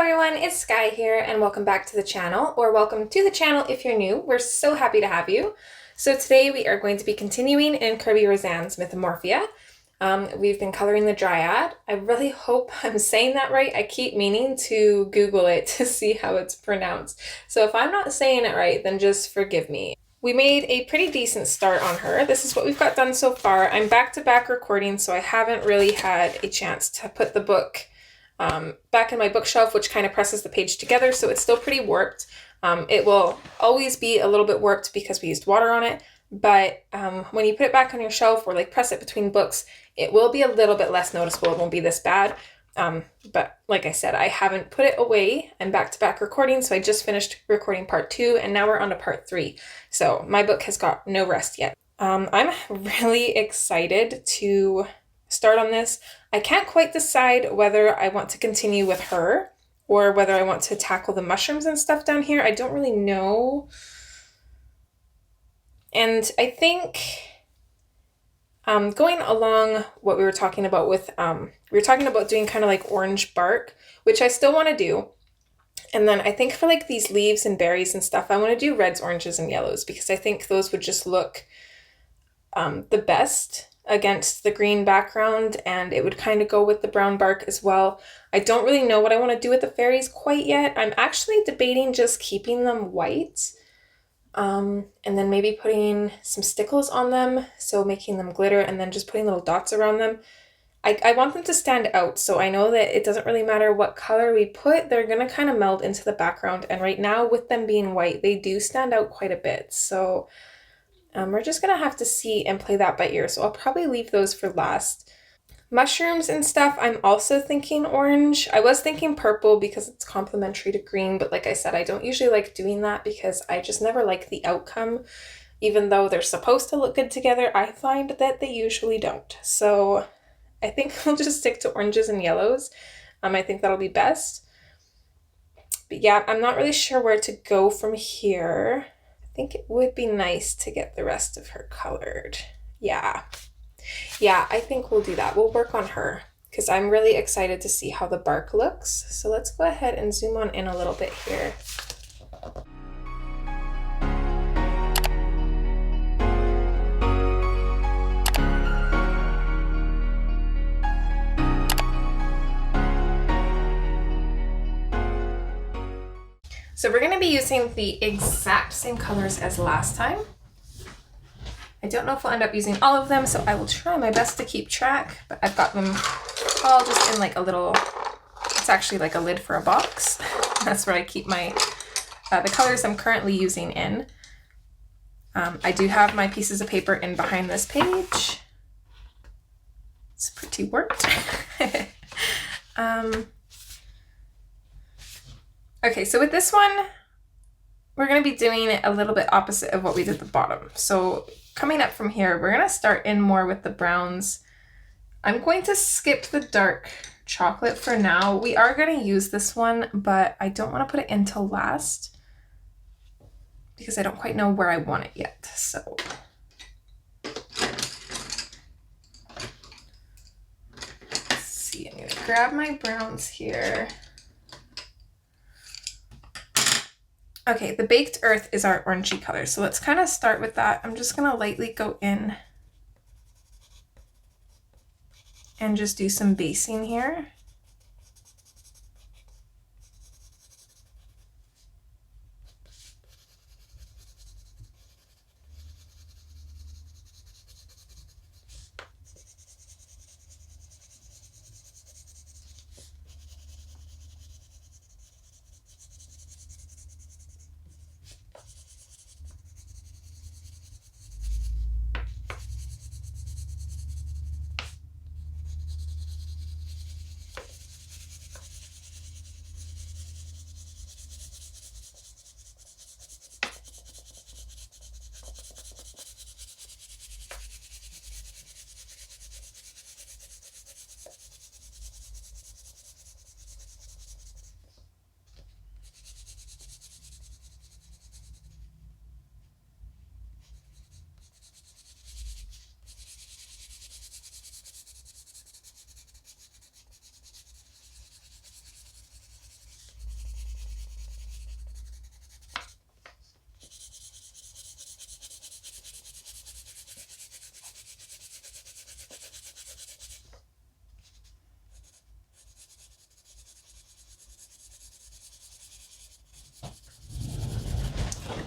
everyone, it's Skyee here and welcome back to the channel, or welcome to the channel if you're new. We're so happy to have you. So today we are going to be continuing in Kerby Rosanes' Mythomorphia. We've been coloring the Dryad. I really hope I'm saying that right. I keep meaning to Google it to see how it's pronounced. So if I'm not saying it right, then just forgive me. We made a pretty decent start on her. This is what we've got done so far. I'm back-to-back recording, so I haven't really had a chance to put the book back in my bookshelf, which kind of presses the page together, so it's still pretty warped. It will always be a little bit warped because we used water on it, but when you put it back on your shelf or like press it between books, it will be a little bit less noticeable. It won't be this bad. But like I said, I haven't put it away. I'm back-to-back recording, so I just finished recording part 2, and now we're on to part 3. So my book has got no rest yet. I'm really excited to start on this. I can't quite decide whether I want to continue with her or whether I want to tackle the mushrooms and stuff down here. I don't really know. And I think going along what we were talking about with, we were talking about doing kind of like orange bark, which I still want to do. And then I think for like these leaves and berries and stuff, I want to do reds, oranges, and yellows because I think those would just look the best against the green background, and it would kind of go with the brown bark as well. I don't really know what I want to do with the fairies quite yet. I'm actually debating just keeping them white and then maybe putting some stickles on them, so making them glitter, and then just putting little dots around them. I want them to stand out, so I know that it doesn't really matter what color we put, they're going to kind of meld into the background, and right now with them being white, they do stand out quite a bit, so we're just going to have to see and play that by ear, so I'll probably leave those for last. Mushrooms and stuff, I'm also thinking orange. I was thinking purple because it's complementary to green, but like I said, I don't usually like doing that because I just never like the outcome. Even though they're supposed to look good together, I find that they usually don't. So I think we'll just stick to oranges and yellows. I think that'll be best. But yeah, I'm not really sure where to go from here. I think it would be nice to get the rest of her colored. Yeah, I think we'll do that. We'll work on her because I'm really excited to see how the bark looks. So let's go ahead and zoom on in a little bit here. So we're going to be using the exact same colors as last time. I don't know if we'll end up using all of them, so I will try my best to keep track, but I've got them all just in like a little, it's actually like a lid for a box. That's where I keep my, the colors I'm currently using in. I do have my pieces of paper in behind this page. It's pretty warped. Okay, so with this one, we're going to be doing it a little bit opposite of what we did at the bottom. So coming up from here, we're going to start in more with the browns. I'm going to skip the dark chocolate for now. We are going to use this one, but I don't want to put it in till last because I don't quite know where I want it yet. So let's see, I'm going to grab my browns here. Okay, the Baked Earth is our orangey color, so let's kind of start with that. I'm just going to lightly go in and just do some basing here.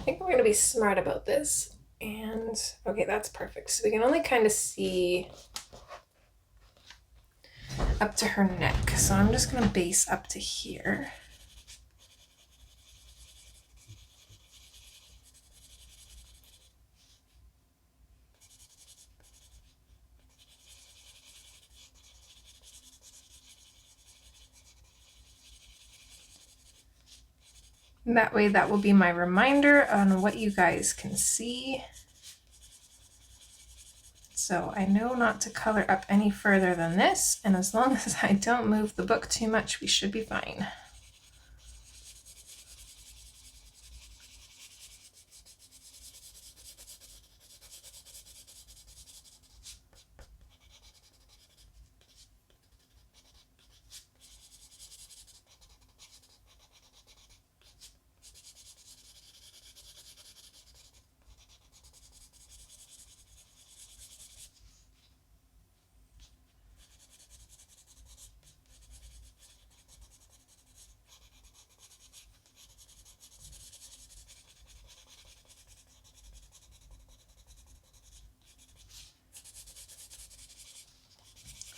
think we're gonna be smart about this. And okay, that's perfect. So we can only kind of see up to her neck. So I'm just gonna base up to here. That way that will be my reminder on what you guys can see. So I know not to color up any further than this, and as long as I don't move the book too much, we should be fine.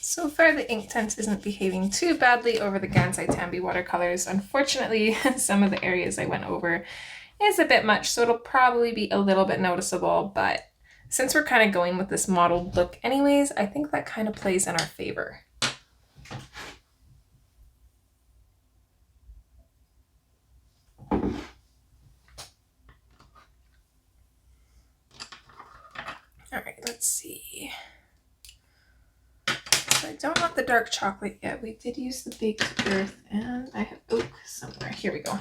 So far the Inktense isn't behaving too badly over the Gansai Tambi watercolors. Unfortunately, some of the areas I went over is a bit much, so it'll probably be a little bit noticeable, but since we're kind of going with this modeled look anyways, I think that kind of plays in our favor. All right, let's see. So I don't want the dark chocolate yet. We did use the baked earth, and I have oak somewhere. Here we go.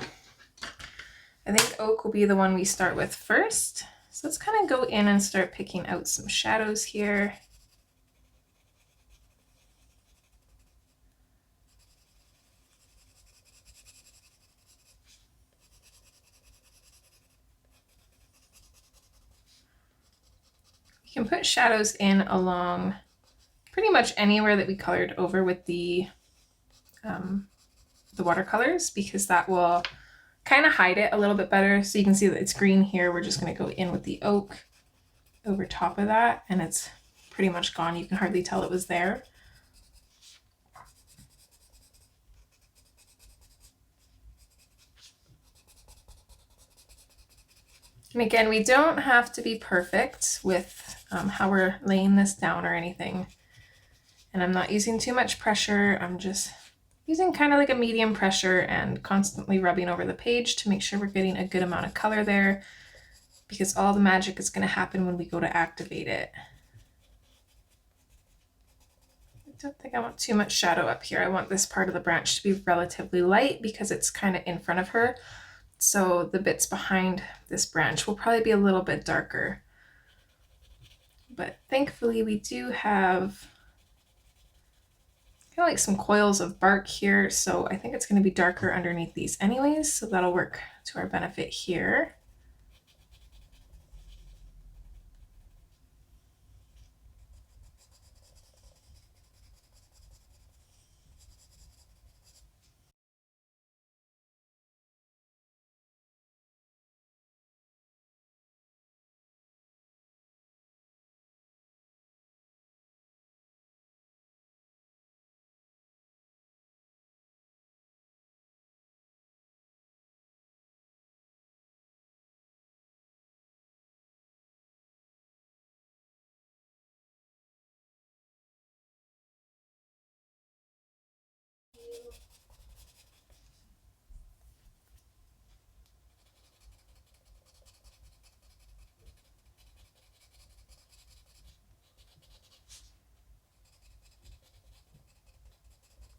I think oak will be the one we start with first. So let's kind of go in and start picking out some shadows here. You can put shadows in along pretty much anywhere that we colored over with the watercolors, because that will kind of hide it a little bit better. So you can see that it's green here. We're just going to go in with the oak over top of that, and it's pretty much gone. You can hardly tell it was there. And again, we don't have to be perfect with how we're laying this down or anything. And I'm not using too much pressure. I'm just using kind of like a medium pressure and constantly rubbing over the page to make sure we're getting a good amount of color there, because all the magic is going to happen when we go to activate it. I don't think I want too much shadow up here. I want this part of the branch to be relatively light because it's kind of in front of her. So the bits behind this branch will probably be a little bit darker. But thankfully we do have kind of like some coils of bark here, so I think it's going to be darker underneath these anyways, so that'll work to our benefit here.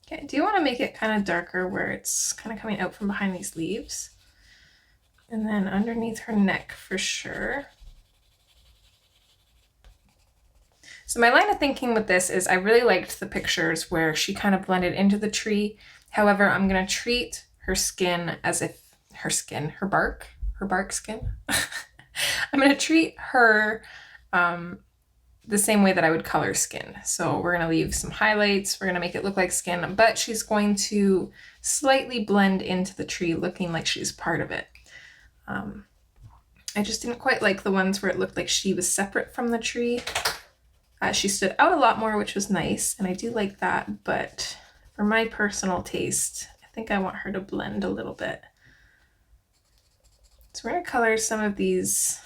Okay, I do want to make it kind of darker where it's kind of coming out from behind these leaves. And then underneath her neck for sure. So my line of thinking with this is I really liked the pictures where she kind of blended into the tree. However, I'm going to treat her skin as if her bark skin. I'm going to treat her the same way that I would color skin. So we're going to leave some highlights. We're going to make it look like skin, but she's going to slightly blend into the tree looking like she's part of it. I just didn't quite like the ones where it looked like she was separate from the tree. She stood out a lot more, which was nice, and I do like that, but for my personal taste, I think I want her to blend a little bit. So we're going to color some of these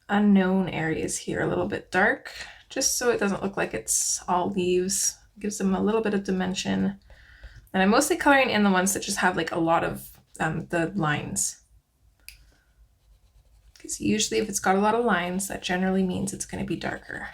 unknown areas here a little bit dark, just so it doesn't look like it's all leaves. It gives them a little bit of dimension. And I'm mostly coloring in the ones that just have like a lot of the lines. Because usually if it's got a lot of lines, that generally means it's going to be darker.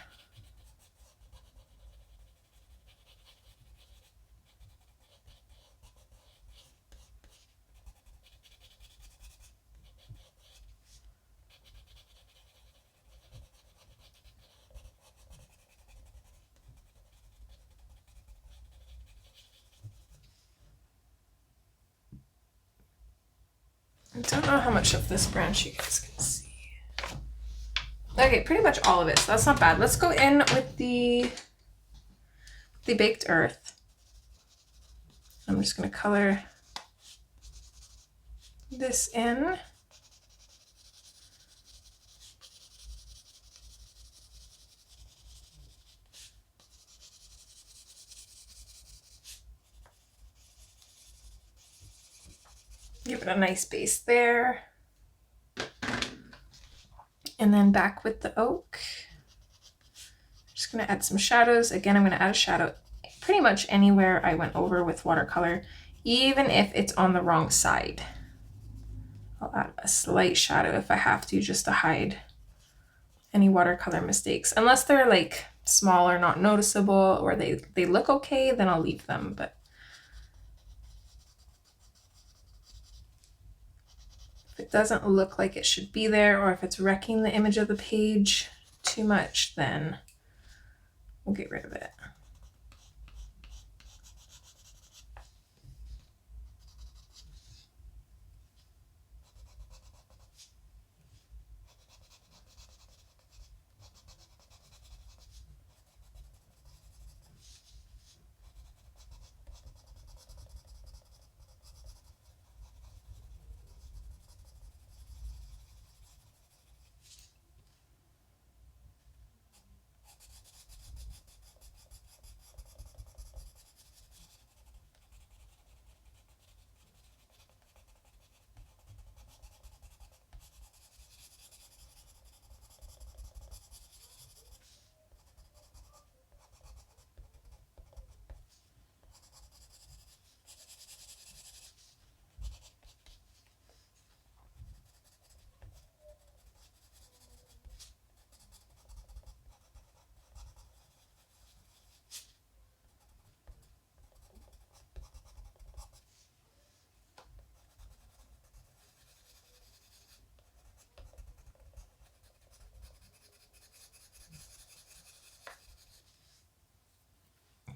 I don't know how much of this branch you guys can see. Okay, pretty much all of it, so that's not bad. Let's go in with the baked earth. I'm just going to color this in. Give it a nice base there. And then back with the oak. Just going to add some shadows. Again, I'm going to add a shadow pretty much anywhere I went over with watercolor, even if it's on the wrong side. I'll add a slight shadow if I have to, just to hide any watercolor mistakes. Unless they're like small or not noticeable, or they look okay, then I'll leave them. But if it doesn't look like it should be there, or if it's wrecking the image of the page too much, then we'll get rid of it.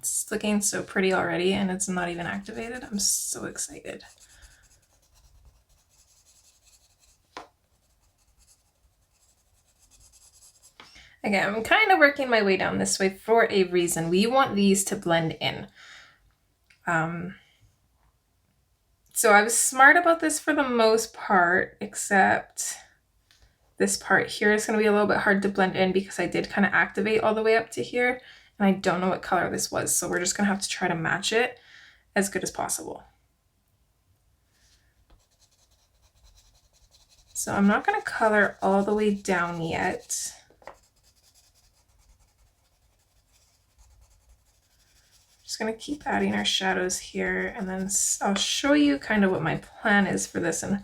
It's looking so pretty already, and it's not even activated. I'm so excited. Again, I'm kind of working my way down this way for a reason. We want these to blend in. So I was smart about this for the most part, except this part here is going to be a little bit hard to blend in because I did kind of activate all the way up to here, and I don't know what color this was, so we're just going to have to try to match it as good as possible. So I'm not going to color all the way down yet. Just going to keep adding our shadows here, and then I'll show you kind of what my plan is for this, and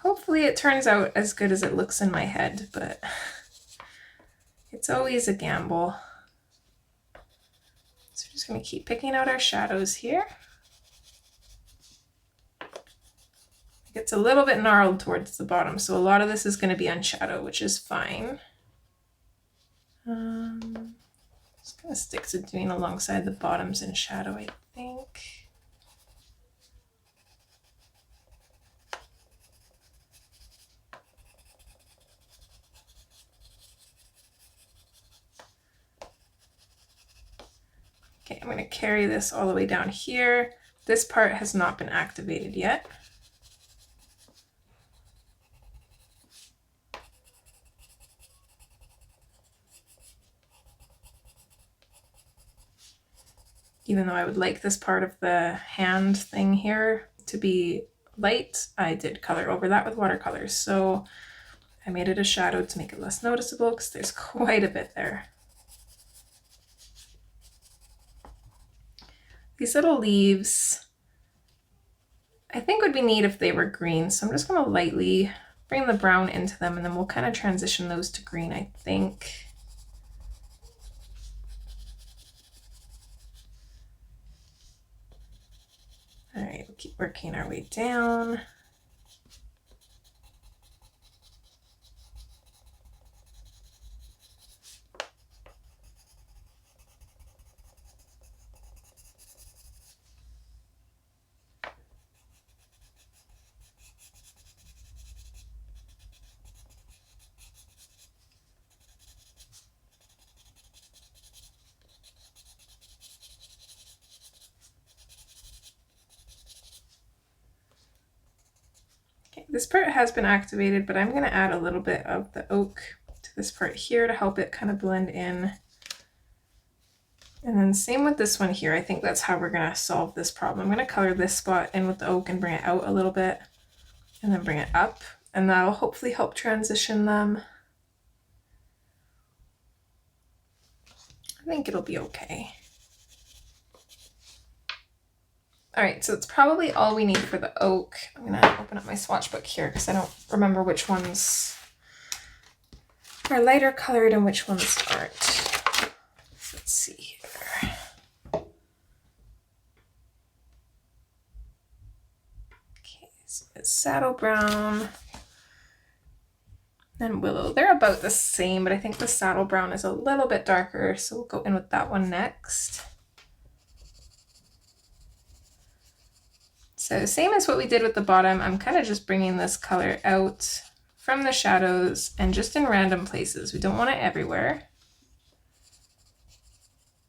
hopefully it turns out as good as it looks in my head, but it's always a gamble. So we're just going to keep picking out our shadows here. It gets a little bit gnarled towards the bottom, so a lot of this is going to be on shadow, which is fine. Just going to stick to doing alongside the bottoms in shadow, I think. Okay, I'm going to carry this all the way down here. This part has not been activated yet. even though I would like this part of the hand thing here to be light, I did color over that with watercolors. So I made it a shadow to make it less noticeable because there's quite a bit there. These little leaves, I think would be neat if they were green. So I'm just going to lightly bring the brown into them and then we'll kind of transition those to green, I think. All right, we'll keep working our way down. This part has been activated, but I'm going to add a little bit of the oak to this part here to help it kind of blend in. And then same with this one here. I think that's how we're going to solve this problem. I'm going to color this spot in with the oak and bring it out a little bit and then bring it up. And that'll hopefully help transition them. I think it'll be okay. All right, so it's probably all we need for the oak. I'm gonna open up my swatch book here because I don't remember which ones are lighter colored and which ones aren't. So let's see here. Okay, so it's saddle brown and willow. They're about the same, but I think the saddle brown is a little bit darker, so we'll go in with that one next. So same as what we did with the bottom, I'm kind of just bringing this color out from the shadows and just in random places. We don't want it everywhere.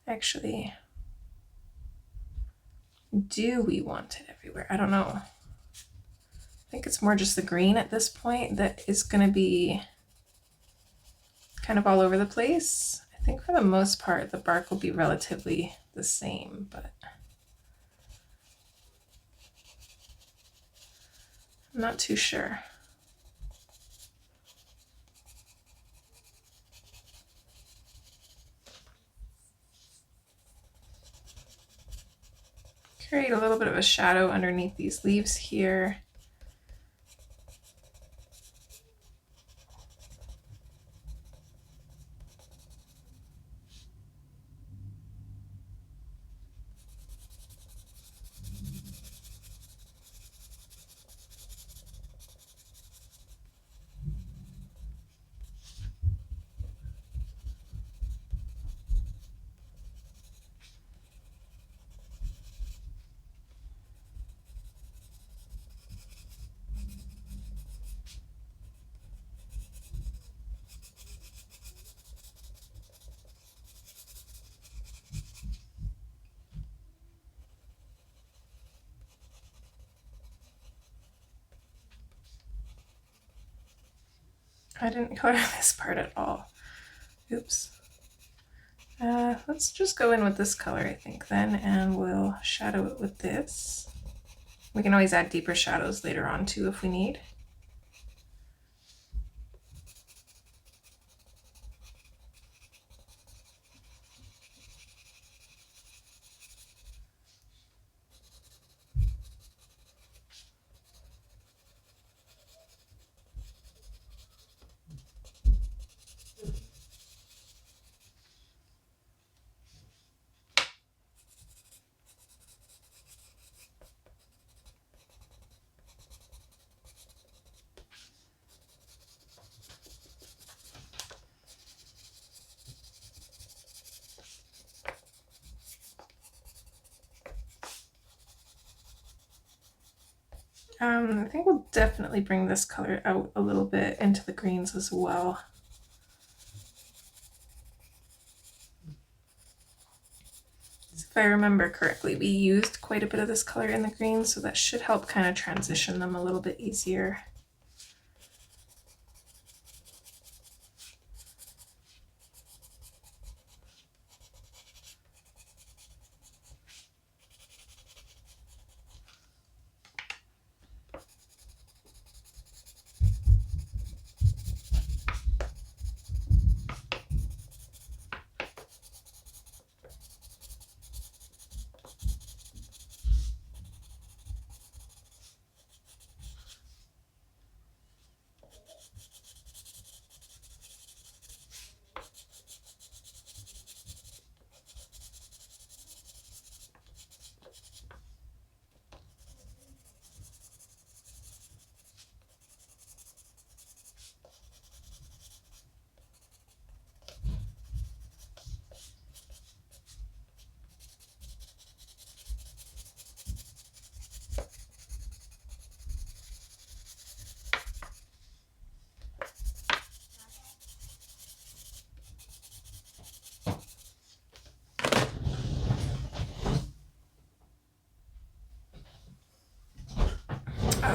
Actually, do we want it everywhere? I don't know. I think it's more just the green at this point that is going to be kind of all over the place. I think for the most part, the bark will be relatively the same, but I'm not too sure. Create a little bit of a shadow underneath these leaves here. I didn't color this part at all. Oops. Let's just go in with this color, I think, then, and we'll shadow it with this. We can always add deeper shadows later on, too, if we need. I think we'll definitely bring this color out a little bit into the greens as well. So if I remember correctly, we used quite a bit of this color in the greens, so that should help kind of transition them a little bit easier.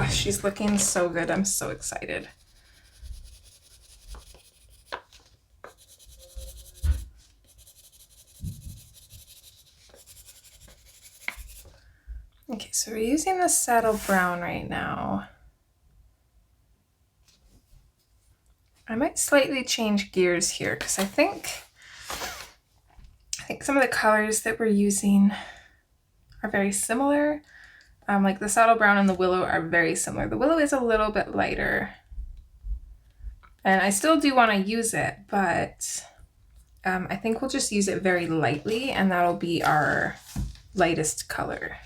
Oh, she's looking so good. I'm so excited. Okay, so we're using the saddle brown right now. I might slightly change gears here because I think some of the colors that we're using are very similar. Like the saddle brown and the willow are very similar. The willow is a little bit lighter. And I still do want to use it, but I think we'll just use it very lightly and that'll be our lightest color.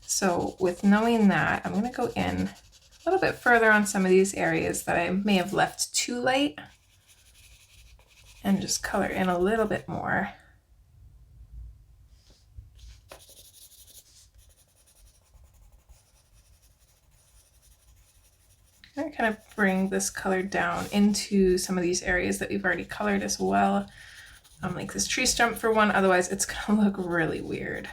So with knowing that, I'm going to go in a little bit further on some of these areas that I may have left too light and just color in a little bit more. I'm kind of bring this color down into some of these areas that we've already colored as well. Like this tree stump for one, otherwise it's going to look really weird.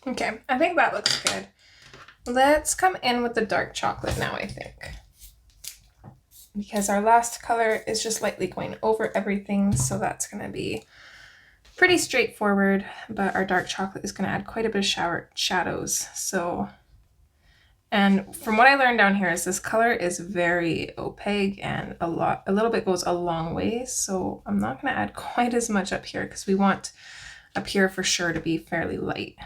Okay, I think that looks good. Let's come in with the dark chocolate now, I think. Because our last color is just lightly going over everything, so that's going to be pretty straightforward, but our dark chocolate is going to add quite a bit of shadows. So, and from what I learned down here is this color is very opaque and a little bit goes a long way, so I'm not going to add quite as much up here because we want up here for sure to be fairly light.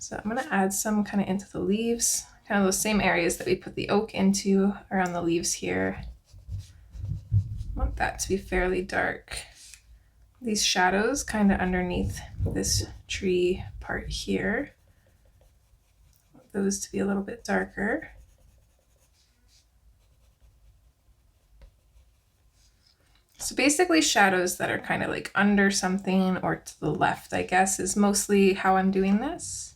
So I'm going to add some kind of into the leaves, kind of those same areas that we put the oak into around the leaves here. I want that to be fairly dark. These shadows kind of underneath this tree part here. I want those to be a little bit darker. So basically shadows that are kind of like under something or to the left, I guess, is mostly how I'm doing this.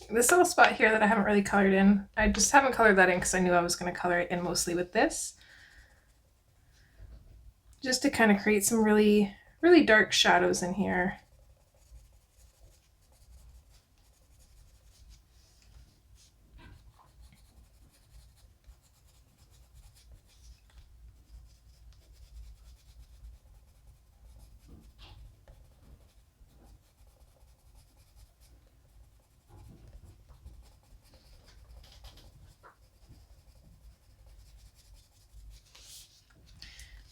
This little spot here that I haven't really colored in, I just haven't colored that in because I knew I was going to color it in mostly with this. just to kind of create some really, really dark shadows in here.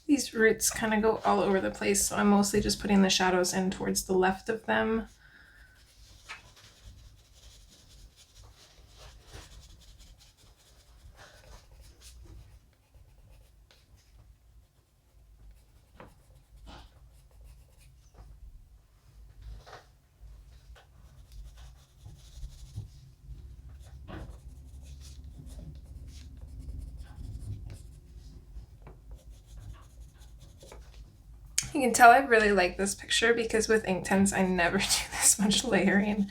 These roots kind of go all over the place, so I'm mostly just putting the shadows in towards the left of them. You can tell I really like this picture because with Inktense I never do this much layering.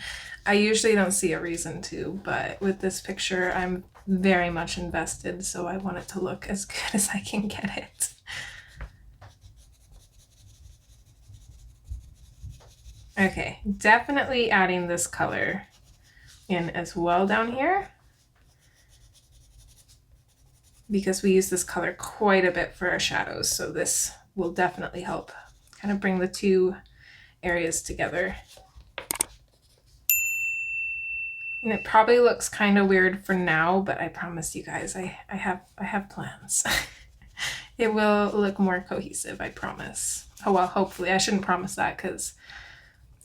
I usually don't see a reason to, but with this picture I'm very much invested, so I want it to look as good as I can get it. Okay, definitely adding this color in as well down here, because we use this color quite a bit for our shadows, so this will definitely help kind of bring the two areas together. And it probably looks kind of weird for now, but I promise you guys I have plans. It will look more cohesive, I promise. Oh well, hopefully. I shouldn't promise that because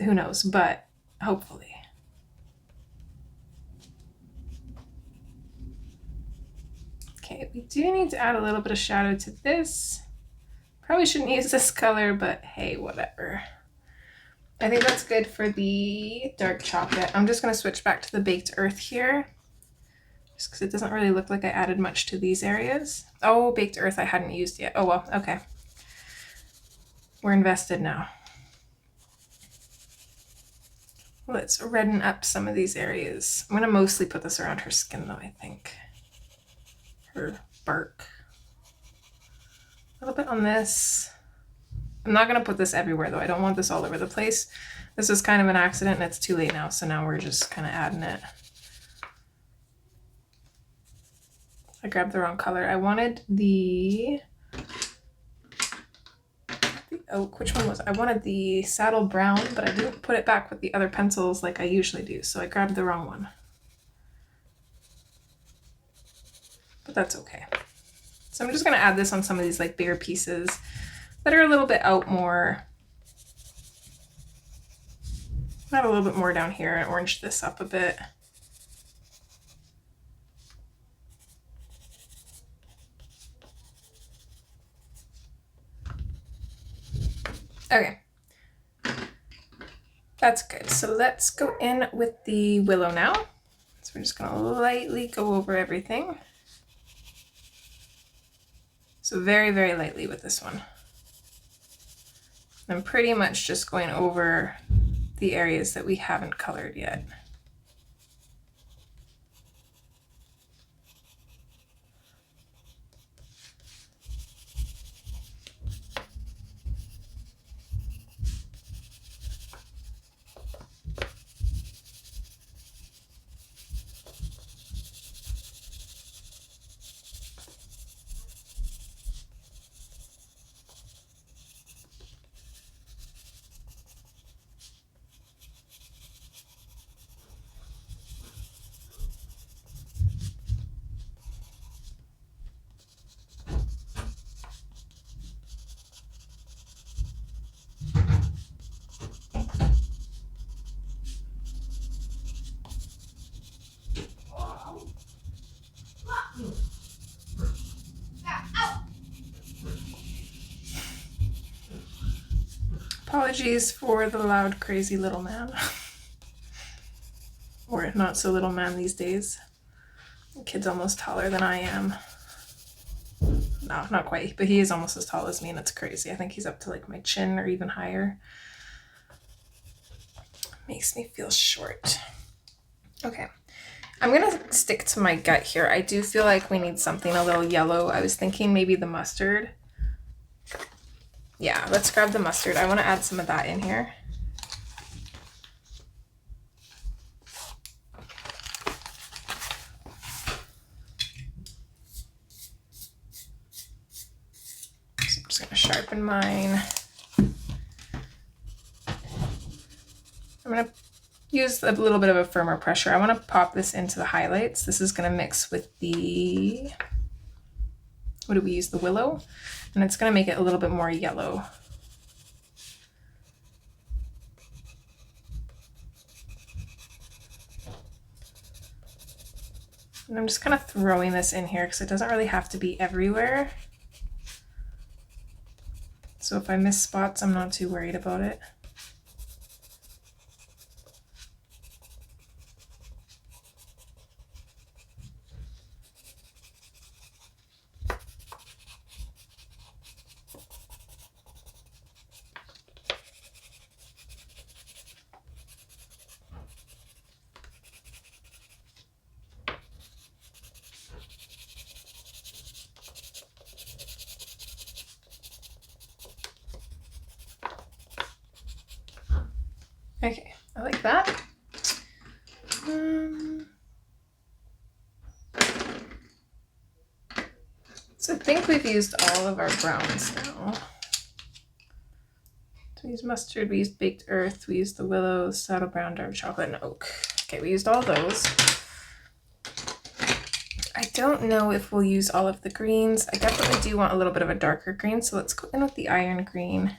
who knows, but hopefully. Okay, we do need to add a little bit of shadow to this. Probably shouldn't use this color, but hey, whatever. I think that's good for the dark chocolate. I'm just going to switch back to the baked earth here, just because it doesn't really look like I added much to these areas. Oh, baked earth I hadn't used yet. Oh well, okay. We're invested now. Let's redden up some of these areas. I'm going to mostly put this around her skin though, I think. Her bark. A little bit on this. I'm not going to put this everywhere though. I don't want this all over the place. This was kind of an accident and it's too late now, so now we're just kind of adding it. I grabbed the wrong color. I wanted the oak. Which one was it? I wanted the saddle brown, but I didn't put it back with the other pencils like I usually do, so I grabbed the wrong one. But that's okay. So I'm just going to add this on some of these like bigger pieces that are a little bit out more. Add a little bit more down here and orange this up a bit. Okay. That's good. So let's go in with the willow now. So we're just going to lightly go over everything. So very, very lightly with this one. I'm pretty much just going over the areas that we haven't colored yet. Apologies for the loud, crazy little man. Or not so little man these days. The kid's almost taller than I am. No, not quite, but he is almost as tall as me and it's crazy. I think he's up to like my chin or even higher. Makes me feel short. Okay, I'm gonna stick to my gut here. I do feel like we need something a little yellow. I was thinking maybe the mustard. Yeah, let's grab the mustard. I want to add some of that in here. So I'm just going to sharpen mine. I'm going to use a little bit of a firmer pressure. I want to pop this into the highlights. This is going to mix with the, what do we use? The willow. And it's going to make it a little bit more yellow. And I'm just kind of throwing this in here because it doesn't really have to be everywhere. So if I miss spots, I'm not too worried about it. Okay, I like that. So I think we've used all of our browns now. So we used mustard, we used baked earth, we used the willow, saddle brown, dark chocolate, and oak. Okay, we used all those. I don't know if we'll use all of the greens. I definitely do want a little bit of a darker green, so let's go in with the iron green.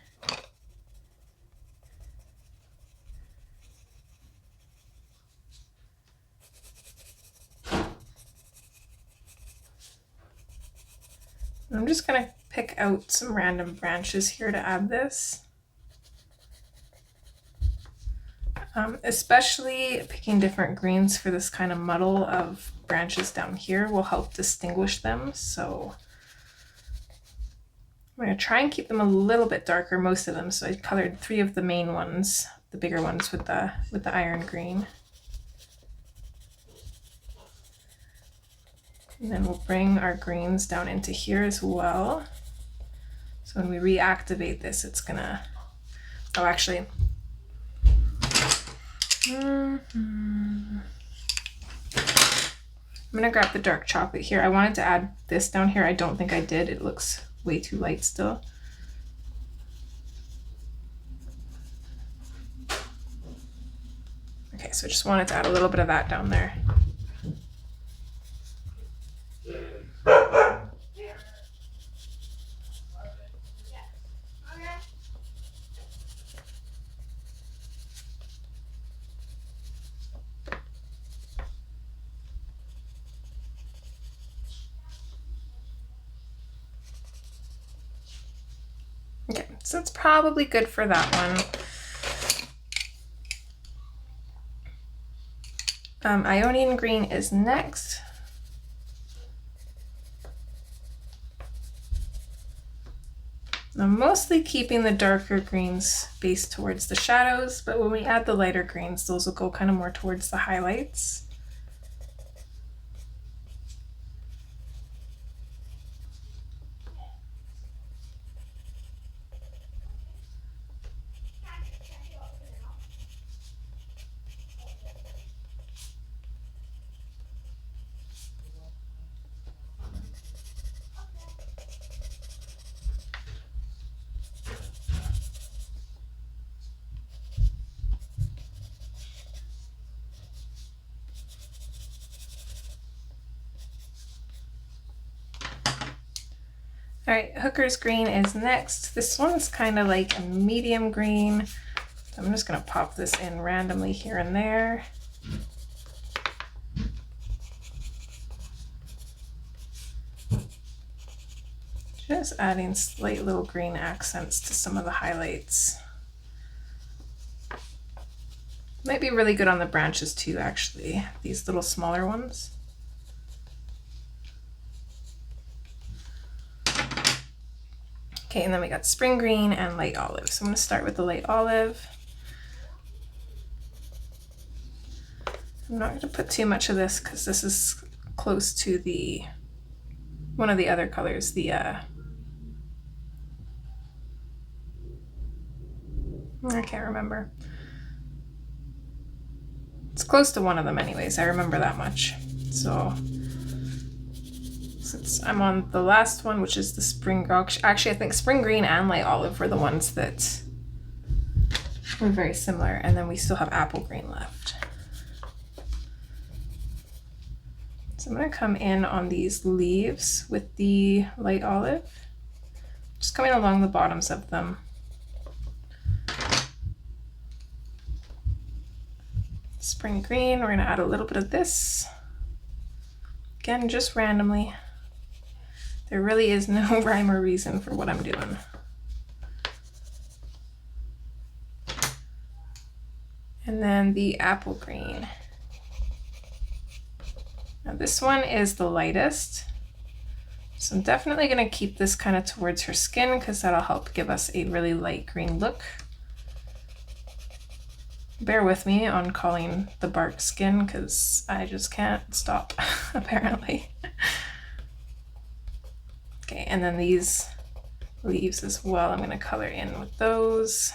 I'm just going to pick out some random branches here to add this. Especially picking different greens for this kind of muddle of branches down here will help distinguish them. So I'm going to try and keep them a little bit darker, most of them. So I colored 3 of the main ones, the bigger ones with the iron green. And then we'll bring our greens down into here as well. So when we reactivate this, it's gonna, oh, actually, I'm gonna grab the dark chocolate here. I wanted to add this down here. I don't think I did. It looks way too light still. Okay, so I just wanted to add a little bit of that down there. Okay, so it's probably good for that one. Ionian green is next. I'm mostly keeping the darker greens based towards the shadows, but when we add the lighter greens, those will go kind of more towards the highlights. All right, Hooker's green is next. This one's kind of like a medium green. So I'm just gonna pop this in randomly here and there. Just adding slight little green accents to some of the highlights. Might be really good on the branches too, actually, these little smaller ones. Okay, and then we got spring green and light olive. So I'm going to start with the light olive. I'm not going to put too much of this because this is close to the one of the other colors, the I can't remember. It's close to one of them anyways, I remember that much. So since I'm on the last one, which is the spring, actually I think spring green and light olive were the ones that were very similar, and then we still have apple green left. So I'm going to come in on these leaves with the light olive, just coming along the bottoms of them. Spring green, we're going to add a little bit of this. Again, just randomly. There really is no rhyme or reason for what I'm doing. And then the apple green. Now this one is the lightest. So I'm definitely going to keep this kind of towards her skin because that'll help give us a really light green look. Bear with me on calling the bark skin because I just can't stop, apparently. Okay, and then these leaves as well, I'm going to color in with those.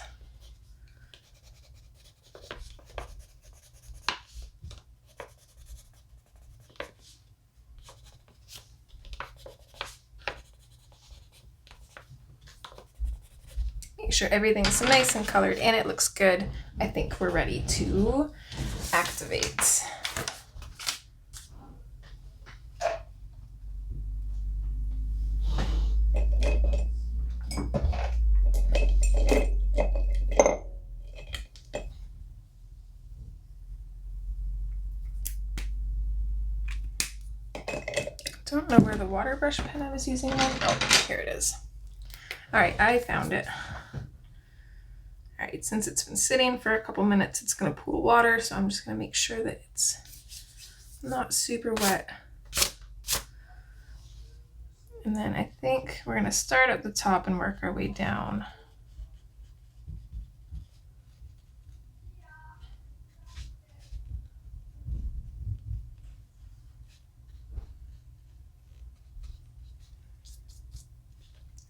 Make sure everything's nice and colored and it looks good. I think we're ready to activate. Don't know where the water brush pen I was using went. Oh, here it is. All right, I found it. All right, since it's been sitting for a couple minutes, it's gonna pool water, so I'm just gonna make sure that it's not super wet. And then I think we're gonna start at the top and work our way down.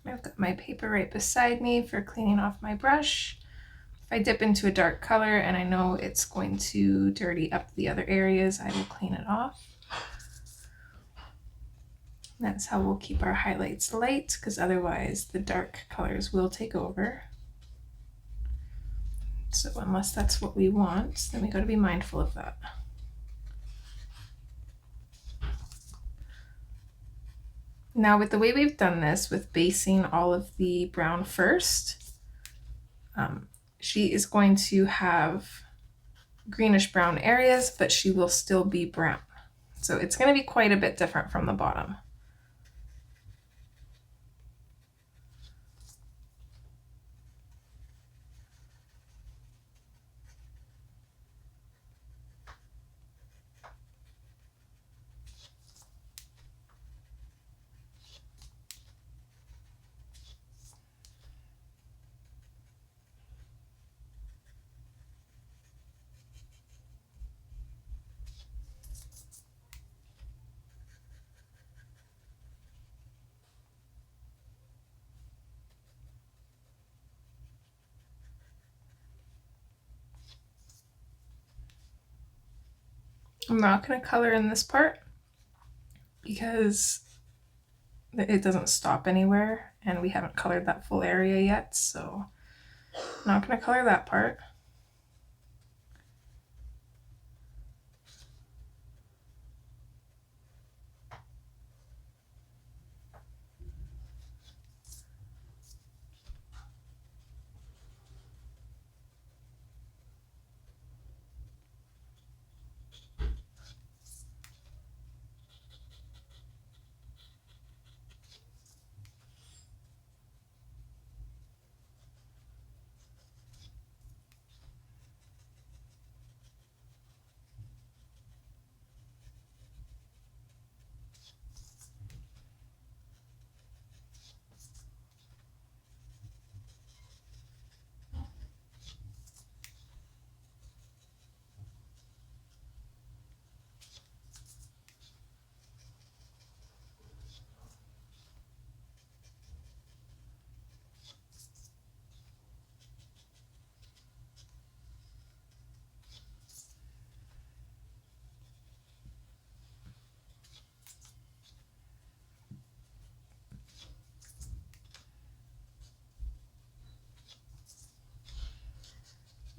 I've got my paper right beside me for cleaning off my brush. If I dip into a dark color and I know it's going to dirty up the other areas, I will clean it off. That's how we'll keep our highlights light, because otherwise the dark colors will take over. So unless that's what we want, then we got to be mindful of that. Now with the way we've done this, with basing all of the brown first, she is going to have greenish brown areas, but she will still be brown. So it's going to be quite a bit different from the bottom. I'm not going to color in this part because it doesn't stop anywhere and we haven't colored that full area yet, so I'm not going to color that part.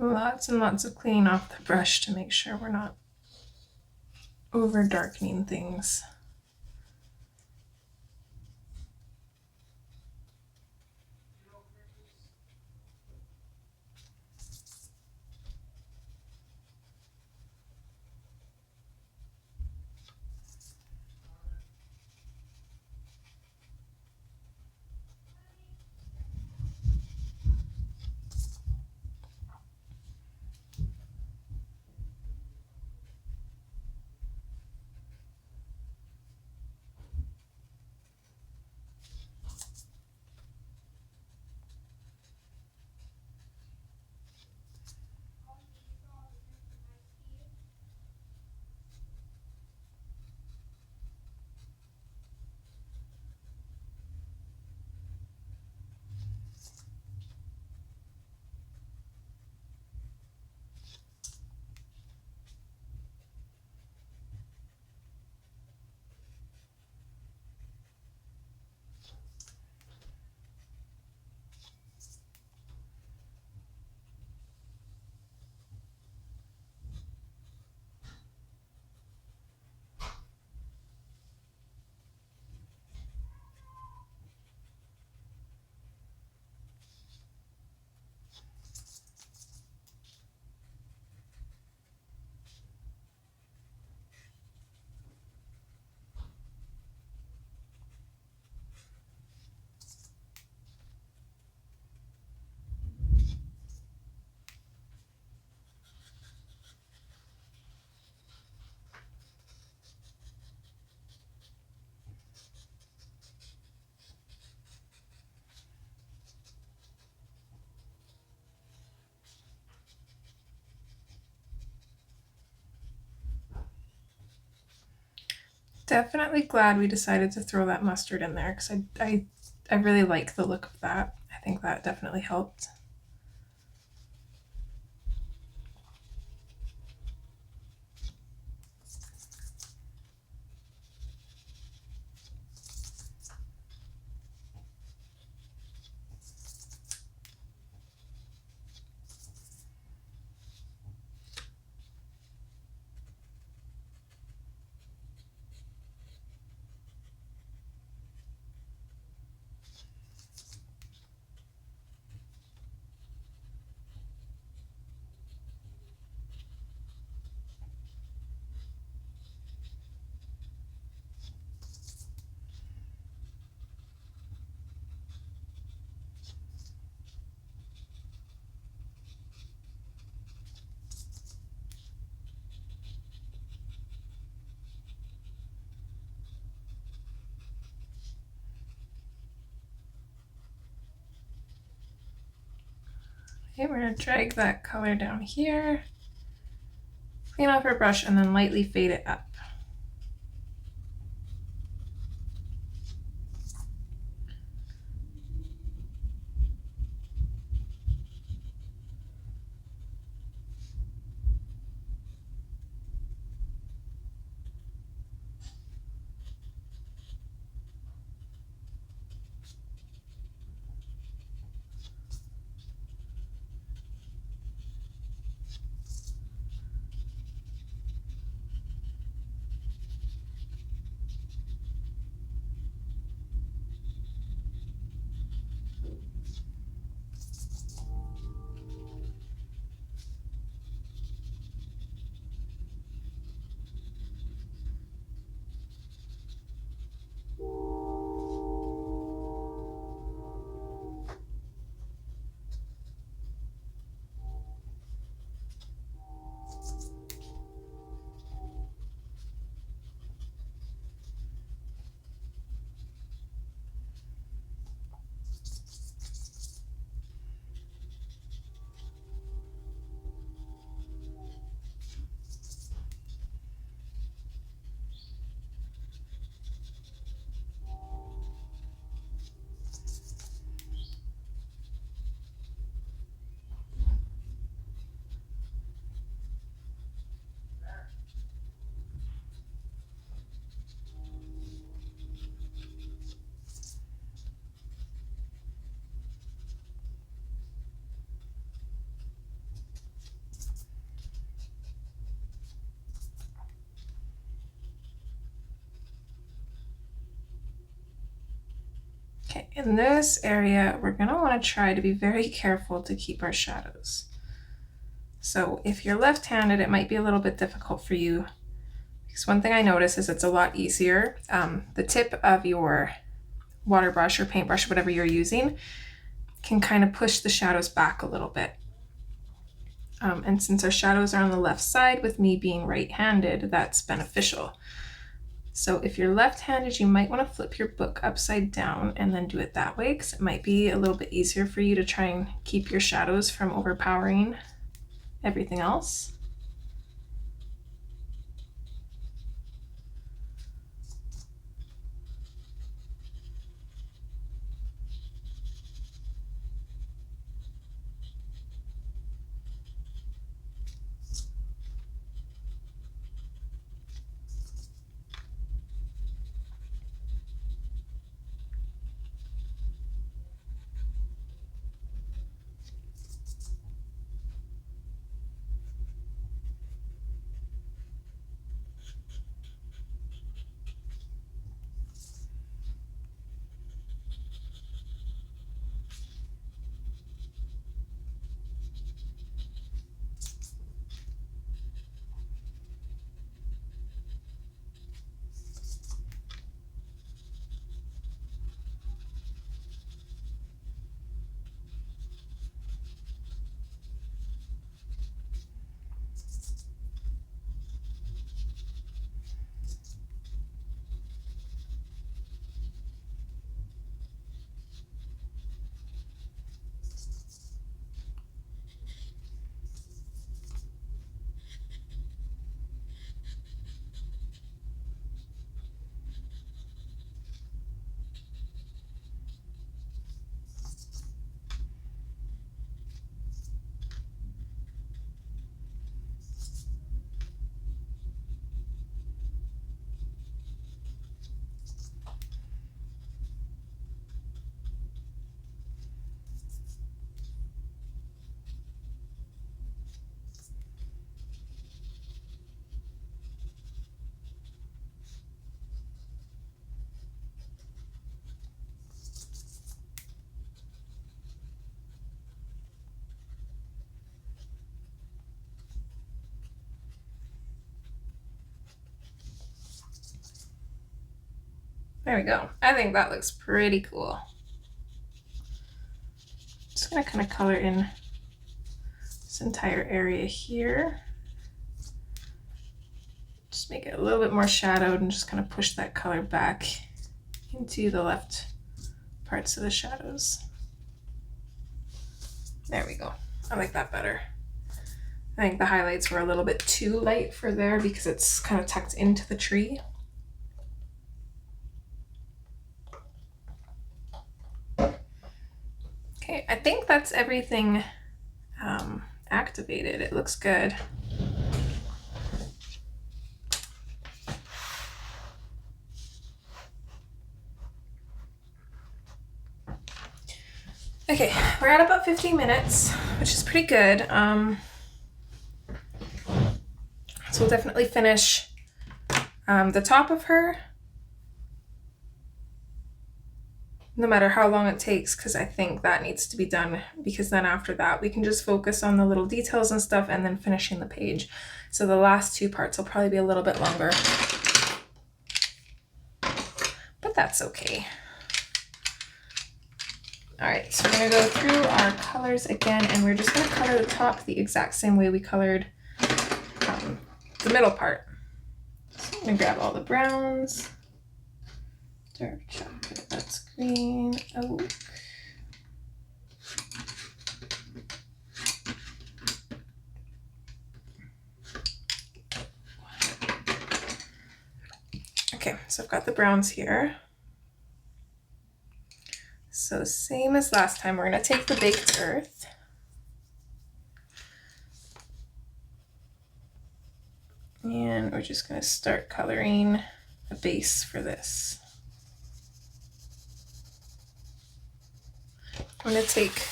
Lots and lots of cleaning off the brush to make sure we're not over darkening things. Definitely glad we decided to throw that mustard in there because I really like the look of that. I think that definitely helped. Okay, we're going to drag that color down here, clean off our brush, and then lightly fade it up. in this area, we're gonna wanna try to be very careful to keep our shadows. So if you're left-handed, it might be a little bit difficult for you, because one thing I notice is it's a lot easier. The tip of your water brush or paintbrush, whatever you're using, can kind of push the shadows back a little bit. And since our shadows are on the left side, with me being right-handed, that's beneficial. So if you're left-handed, you might want to flip your book upside down and then do it that way, because it might be a little bit easier for you to try and keep your shadows from overpowering everything else. There we go. I think that looks pretty cool. Just gonna kind of color in this entire area here. Just make it a little bit more shadowed and just kind of push that color back into the left parts of the shadows. There we go. I like that better. I think the highlights were a little bit too light for there because it's kind of tucked into the tree. Okay, I think that's everything activated. It looks good. Okay, we're at about 15 minutes, which is pretty good. So we'll definitely finish the top of her, no matter how long it takes, because I think that needs to be done, because then after that we can just focus on the little details and stuff and then finishing the page. So the last two parts will probably be a little bit longer, but that's okay. All right, so we're gonna go through our colors again, and we're just gonna color the top the exact same way we colored the middle part. So I'm gonna grab all the browns, dark chocolate, that's green, oak. Okay, so I've got the browns here. So same as last time, we're gonna take the baked earth. And we're just gonna start coloring a base for this. I'm gonna take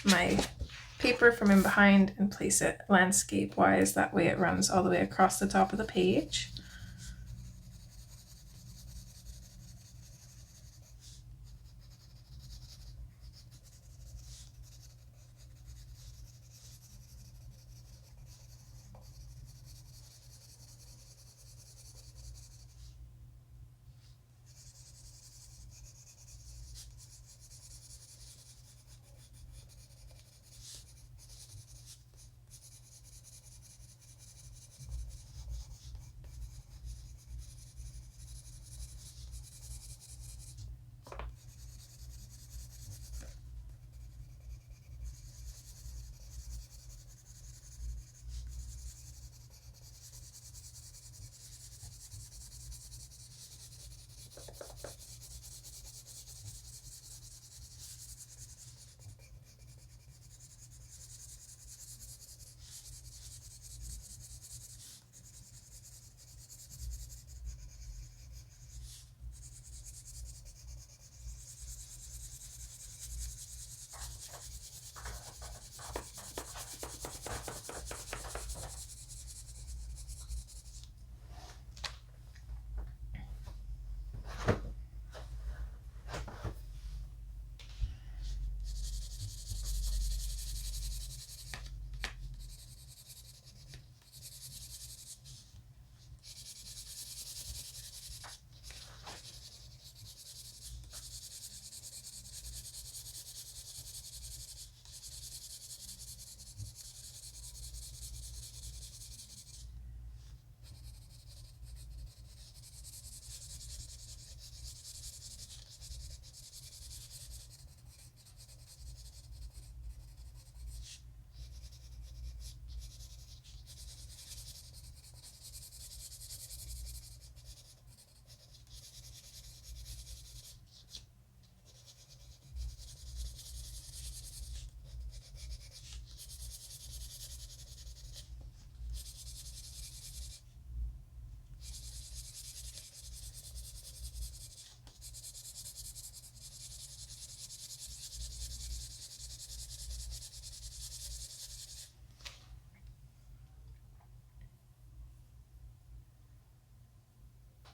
my paper from in behind and place it landscape wise, that way it runs all the way across the top of the page.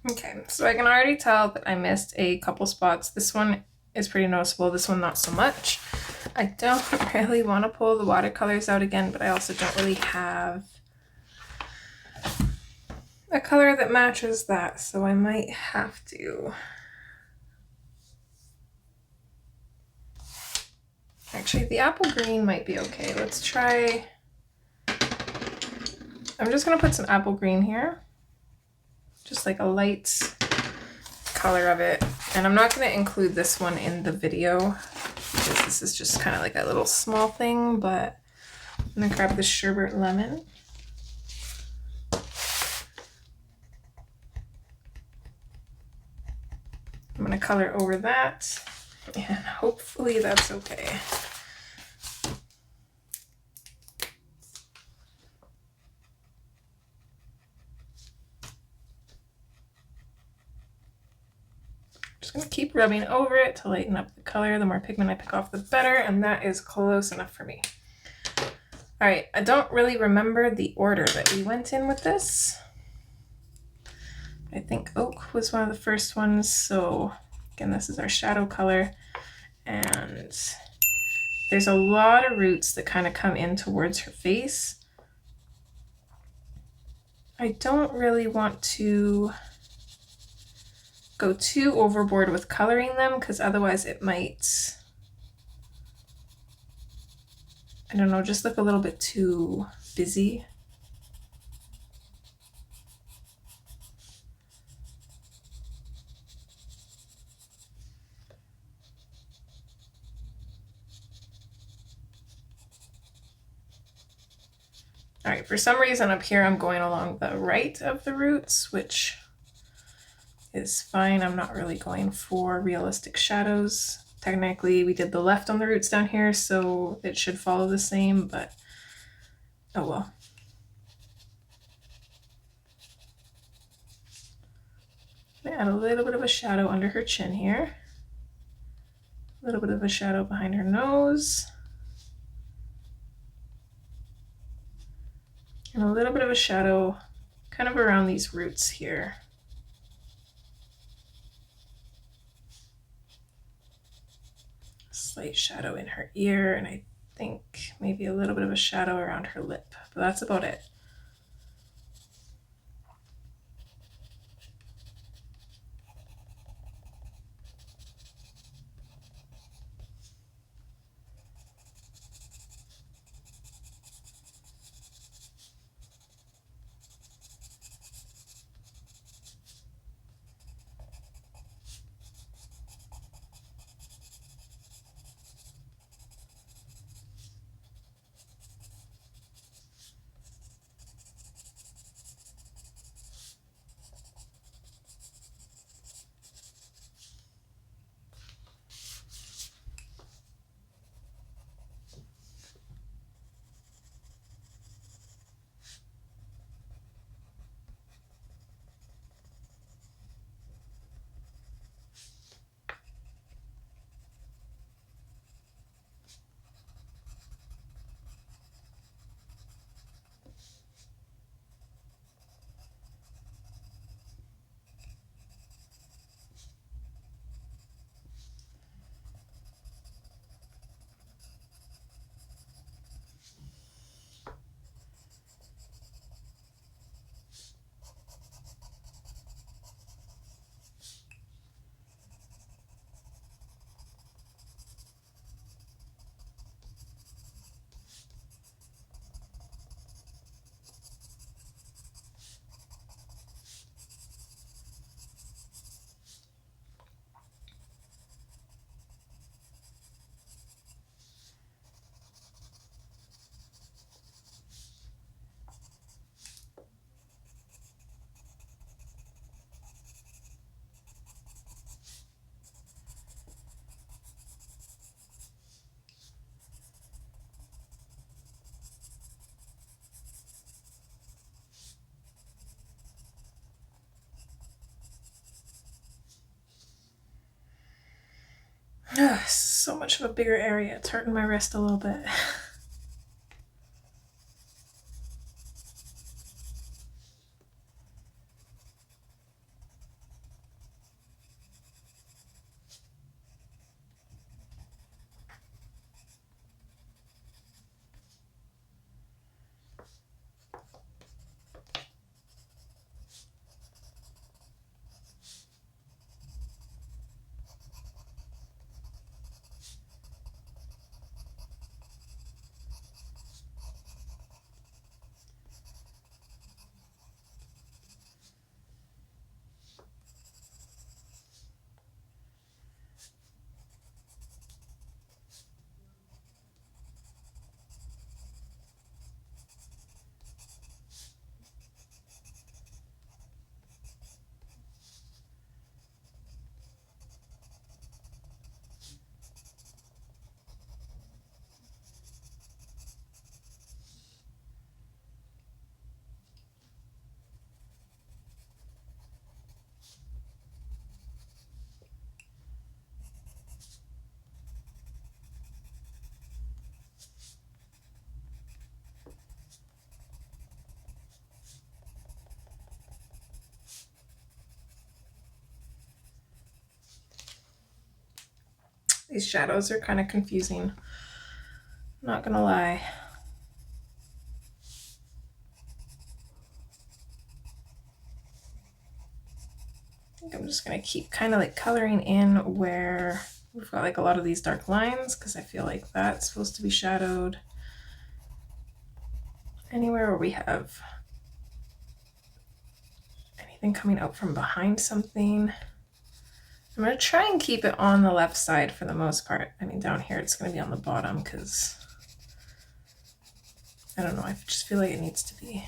Okay, so I can already tell that I missed a couple spots. This one is pretty noticeable, this one not so much. I don't really want to pull the watercolors out again, but I also don't really have a color that matches that, so I might have to. Actually, the apple green might be okay. Let's try. I'm just gonna put some apple green here. Just like a light color of it. And I'm not gonna include this one in the video because this is just kind of like a little small thing, but I'm gonna grab the sherbet lemon. I'm gonna color over that, and hopefully that's okay. Just gonna keep rubbing over it to lighten up the color. The more pigment I pick off, the better, and that is close enough for me. All right, I don't really remember the order that we went in with this. I think oak was one of the first ones, so again, this is our shadow color, and there's a lot of roots that kind of come in towards her face. I don't really want to go too overboard with coloring them because otherwise it might, I don't know, just look a little bit too busy. All right, for some reason up here I'm going along the right of the roots, which is fine. I'm not really going for realistic shadows. Technically, we did the left on the roots down here, so it should follow the same, but oh well. Add a little bit of a shadow under her chin here. A little bit of a shadow behind her nose. And a little bit of a shadow kind of around these roots here. Slight shadow in her ear, and I think maybe a little bit of a shadow around her lip, but that's about it. So much of a bigger area. It's hurting my wrist a little bit. These shadows are kind of confusing, not gonna lie. I think I'm just gonna keep kind of like coloring in where we've got like a lot of these dark lines, because I feel like that's supposed to be shadowed. Anywhere where we have anything coming out from behind something. I'm going to try and keep it on the left side for the most part. I mean, down here it's going to be on the bottom because I don't know, I just feel like it needs to be.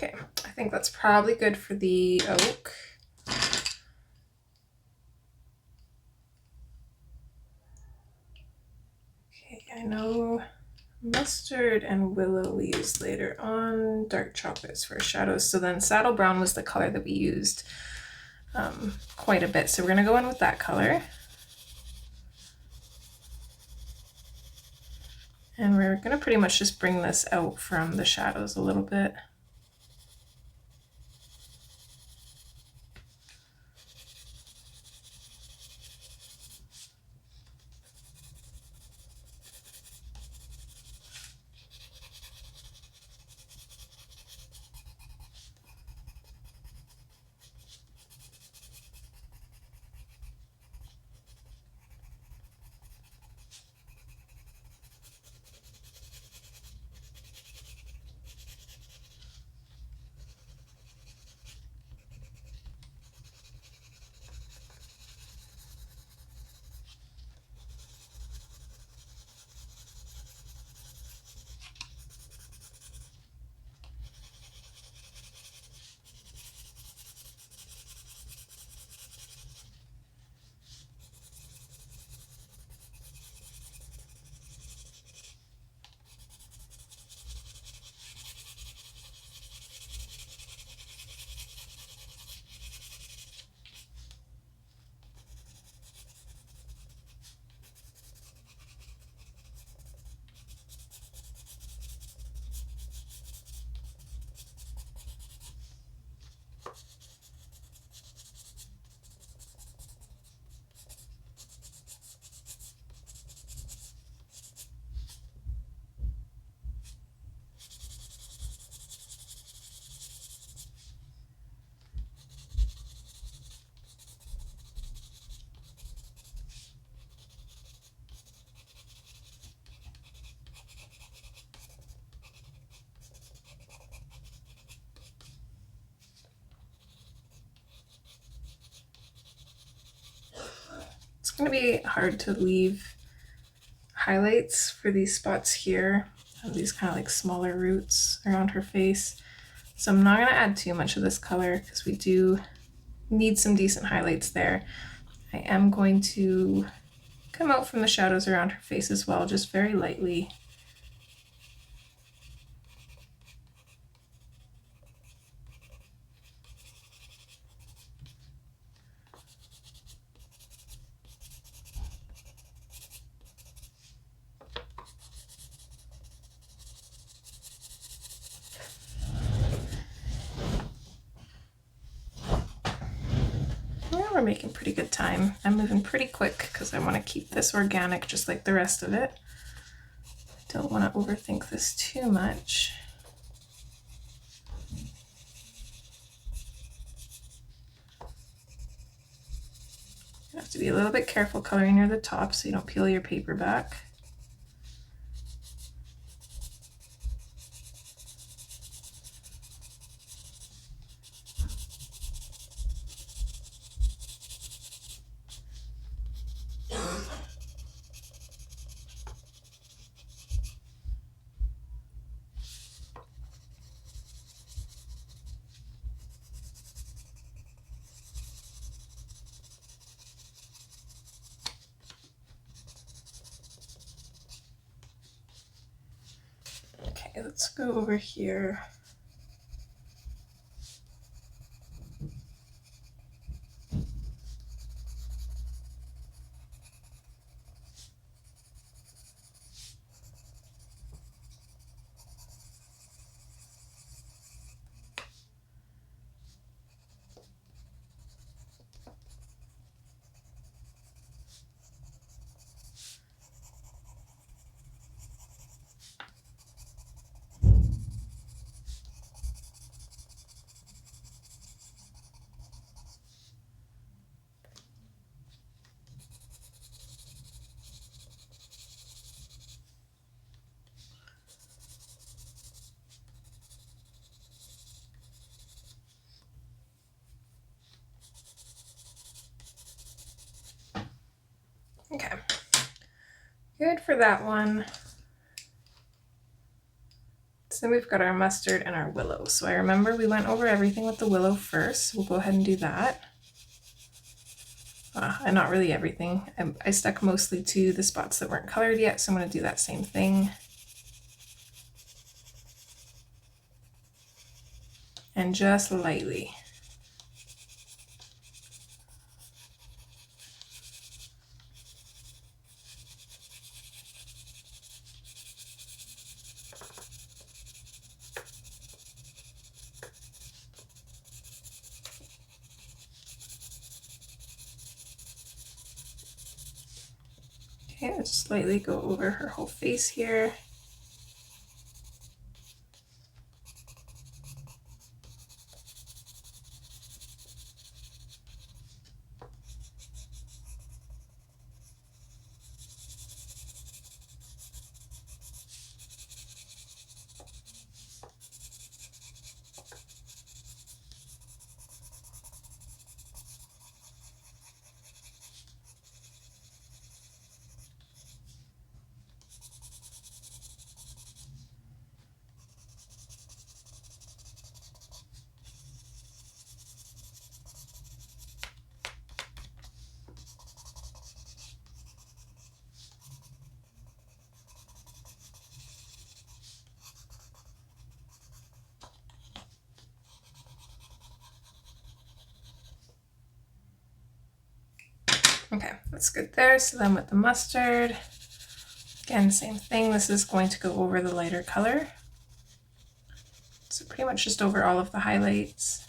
Okay, I think that's probably good for the oak. Okay, I know mustard and willow we used later on, dark chocolates for shadows. So then saddle brown was the color that we used quite a bit. So we're gonna go in with that color. And we're gonna pretty much just bring this out from the shadows a little bit. It's going to be hard to leave highlights for these spots here, these kind of like smaller roots around her face. So I'm not going to add too much of this color because we do need some decent highlights there. I am going to come out from the shadows around her face as well, just very lightly. we're making pretty good time. I'm moving pretty quick because I want to keep this organic just like the rest of it. Don't want to overthink this too much. You have to be a little bit careful coloring near the top so you don't peel your paper back. Okay, let's go over here. Okay, good for that one. So then we've got our mustard and our willow. So I remember we went over everything with the willow first. We'll go ahead and do that. And not really everything. I stuck mostly to the spots that weren't colored yet, so I'm going to do that same thing. And just lightly. Okay, let's just lightly go over her whole face here. Okay, that's good there. So then with the mustard, again, same thing. This is going to go over the lighter color. So pretty much just over all of the highlights.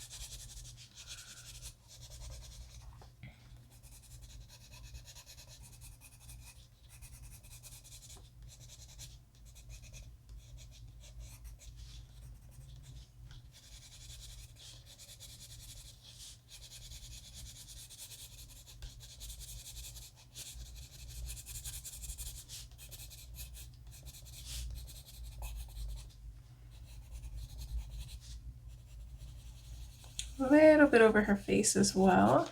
A little bit over her face as well.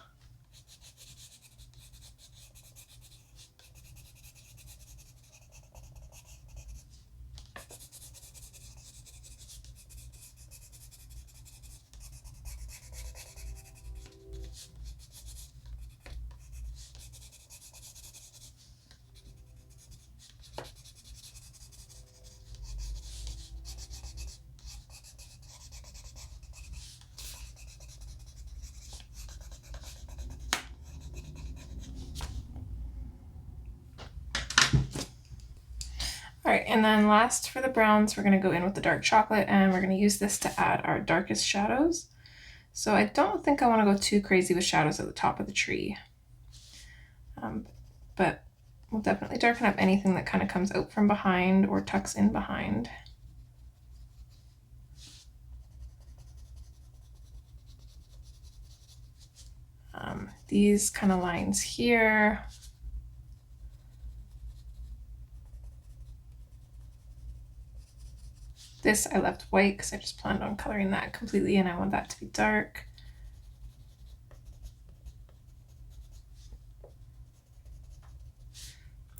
All right, and then last for the browns, we're going to go in with the dark chocolate, and we're going to use this to add our darkest shadows. So I don't think I want to go too crazy with shadows at the top of the tree. But we'll definitely darken up anything that kind of comes out from behind or tucks in behind. These kind of lines here. This I left white because I just planned on coloring that completely and I want that to be dark.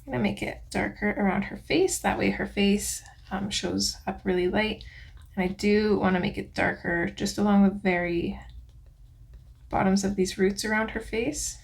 I'm gonna make it darker around her face. That way her face shows up really light. And I do want to make it darker just along the very bottoms of these roots around her face.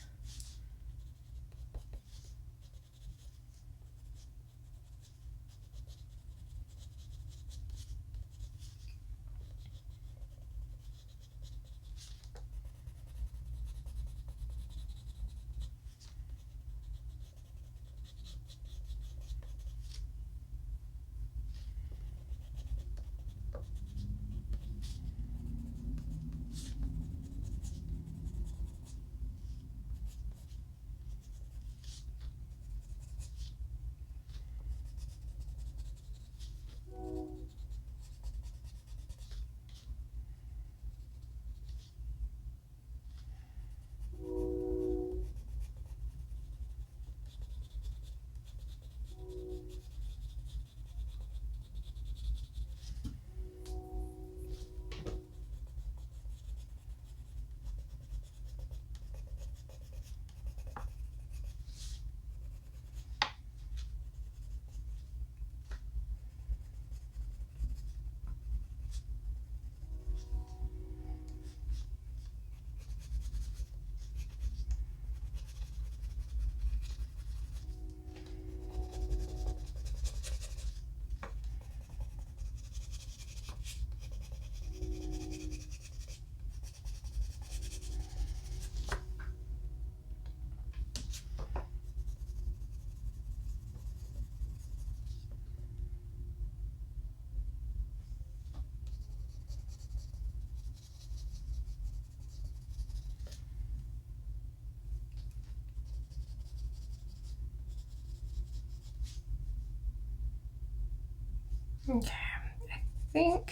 Okay, I think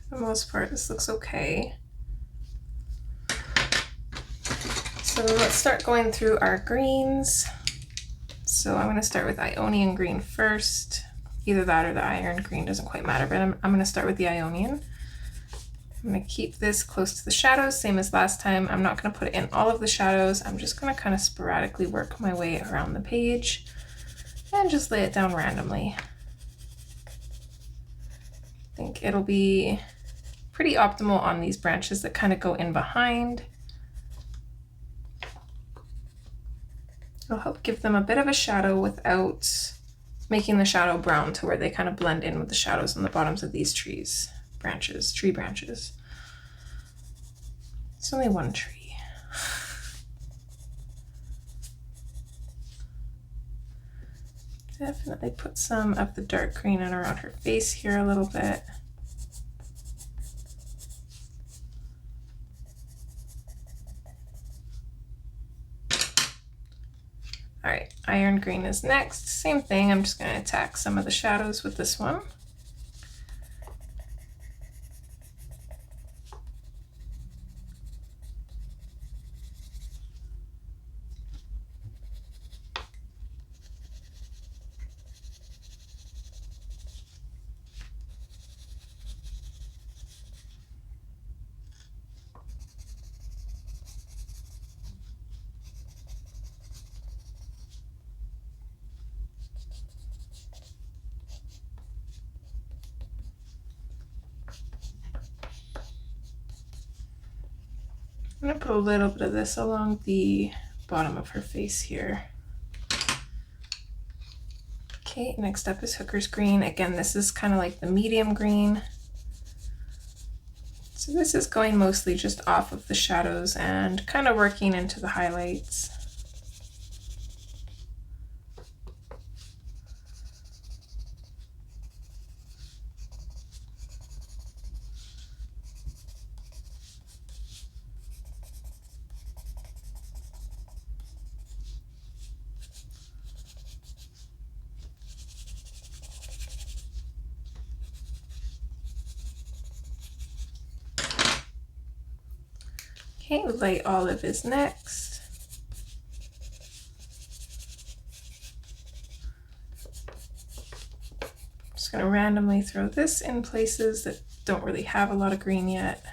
for the most part this looks okay. So let's start going through our greens. So I'm going to start with Ionian green first. Either that or the iron green, doesn't quite matter, but I'm going to start with the Ionian. I'm going to keep this close to the shadows, same as last time. I'm not going to put it in all of the shadows. I'm just going to kind of sporadically work my way around the page and just lay it down randomly. I think it'll be pretty optimal on these branches that kind of go in behind. It'll help give them a bit of a shadow without making the shadow brown to where they kind of blend in with the shadows on the bottoms of these tree branches. It's only one tree. Definitely put some of the dark green in around her face here a little bit. All right, iron green is next. Same thing, I'm just going to attack some of the shadows with this one. I'm going to put a little bit of this along the bottom of her face here. Okay, next up is Hooker's green. Again, this is kind of like the medium green. So this is going mostly just off of the shadows and kind of working into the highlights. Okay, light olive is next. I'm just going to randomly throw this in places that don't really have a lot of green yet.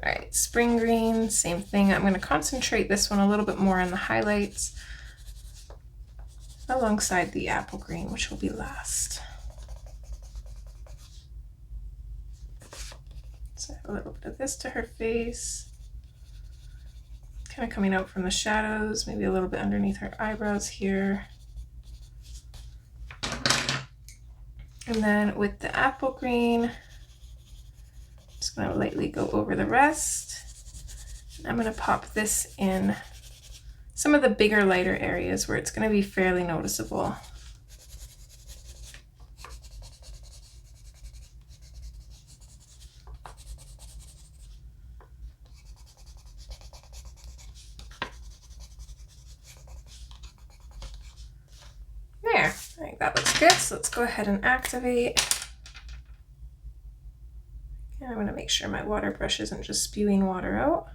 All right, spring green, same thing. I'm going to concentrate this one a little bit more on the highlights alongside the apple green, which will be last. So a little bit of this to her face, kind of coming out from the shadows, maybe a little bit underneath her eyebrows here. And then with the apple green, just going to lightly go over the rest. I'm going to pop this in some of the bigger, lighter areas where it's going to be fairly noticeable. There, I think that looks good. So let's go ahead and activate. And I'm going to make sure my water brush isn't just spewing water out.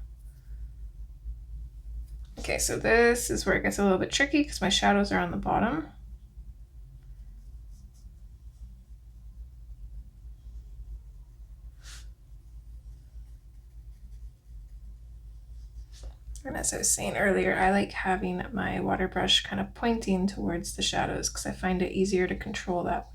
Okay, so this is where it gets a little bit tricky because my shadows are on the bottom. And as I was saying earlier, I like having my water brush kind of pointing towards the shadows because I find it easier to control that way.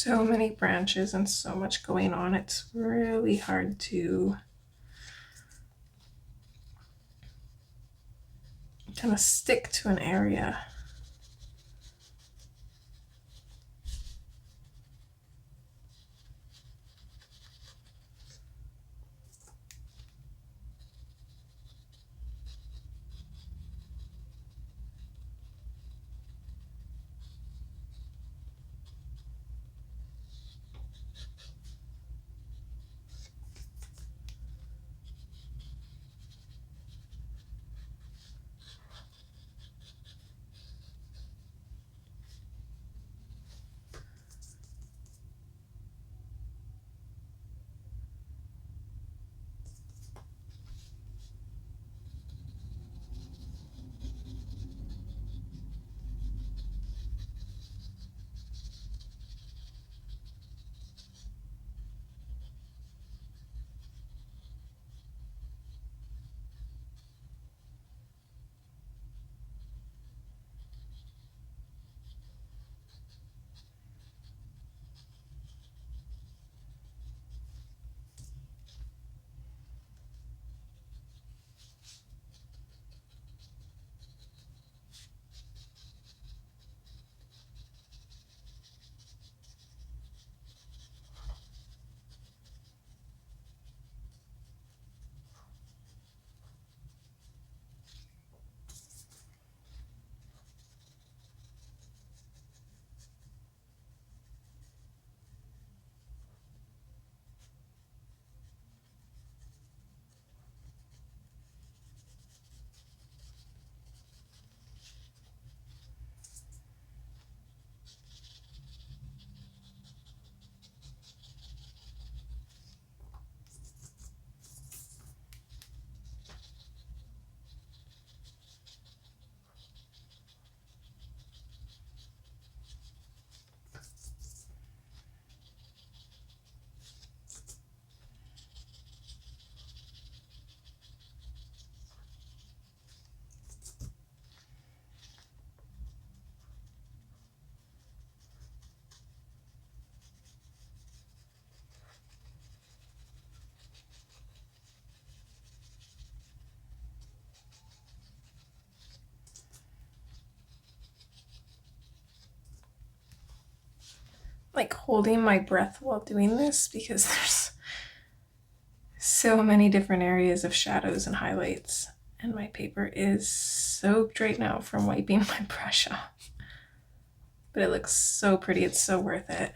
so many branches and so much going on. It's really hard to kind of stick to an area. Like holding my breath while doing this because there's so many different areas of shadows and highlights, and my paper is soaked right now from wiping my brush off. But it looks so pretty, it's so worth it.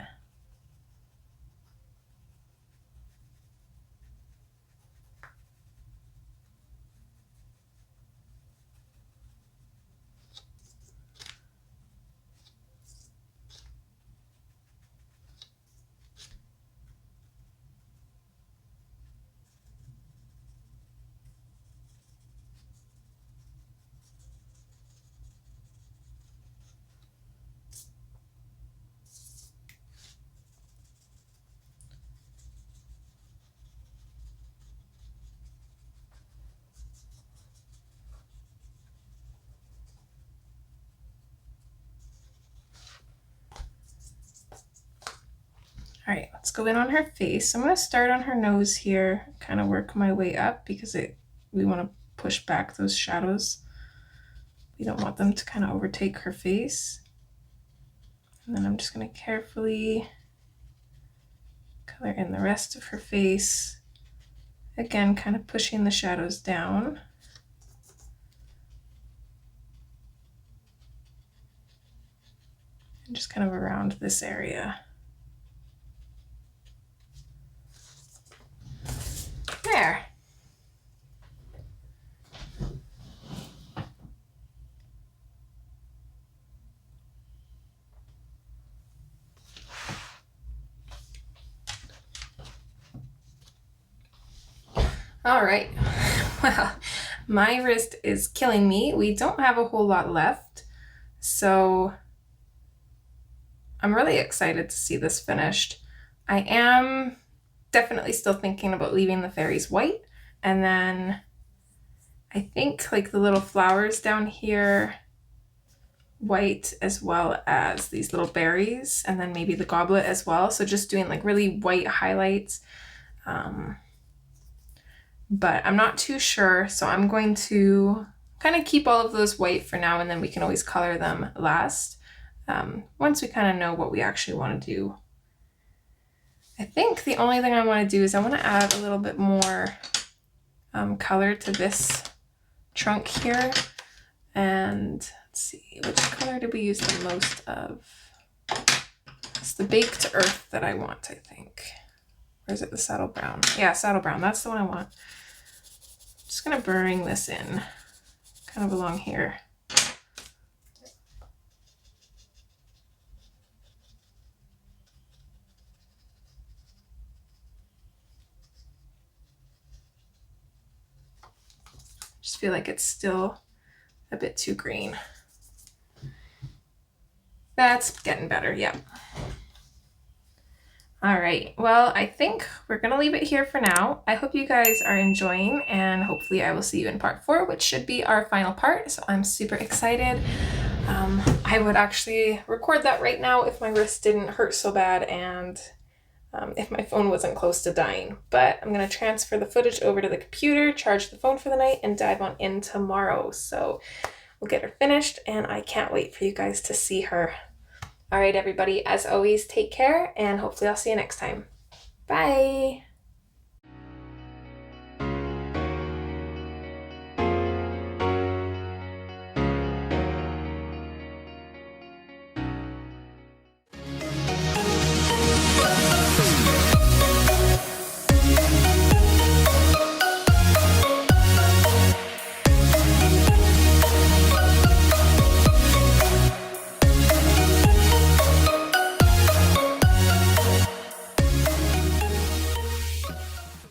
All right, let's go in on her face. I'm going to start on her nose here, kind of work my way up because we want to push back those shadows. We don't want them to kind of overtake her face. And then I'm just going to carefully color in the rest of her face. Again, kind of pushing the shadows down. And just kind of around this area. There. All right. Well, my wrist is killing me. We don't have a whole lot left, so I'm really excited to see this finished. I am definitely still thinking about leaving the fairies white, and then I think like the little flowers down here, white as well as these little berries, and then maybe the goblet as well. So just doing like really white highlights. But I'm not too sure, so I'm going to kind of keep all of those white for now, and then we can always color them last once we kind of know what we actually want to do. I think the only thing I want to do is I want to add a little bit more color to this trunk here. And let's see, which color did we use the most of? It's the baked earth that I want, I think. Or is it the saddle brown? Yeah, saddle brown, that's the one I want. Just gonna bring this in kind of along here. Just feel like it's still a bit too green. That's getting better, yeah. All right, well, I think we're gonna leave it here for now. I hope you guys are enjoying, and hopefully I will see you in part 4, which should be our final part, so I'm super excited. I would actually record that right now if my wrist didn't hurt so bad and if my phone wasn't close to dying. But I'm gonna transfer the footage over to the computer, charge the phone for the night, and dive on in tomorrow. So we'll get her finished, and I can't wait for you guys to see her. All right, everybody, as always, take care, and hopefully I'll see you next time. Bye.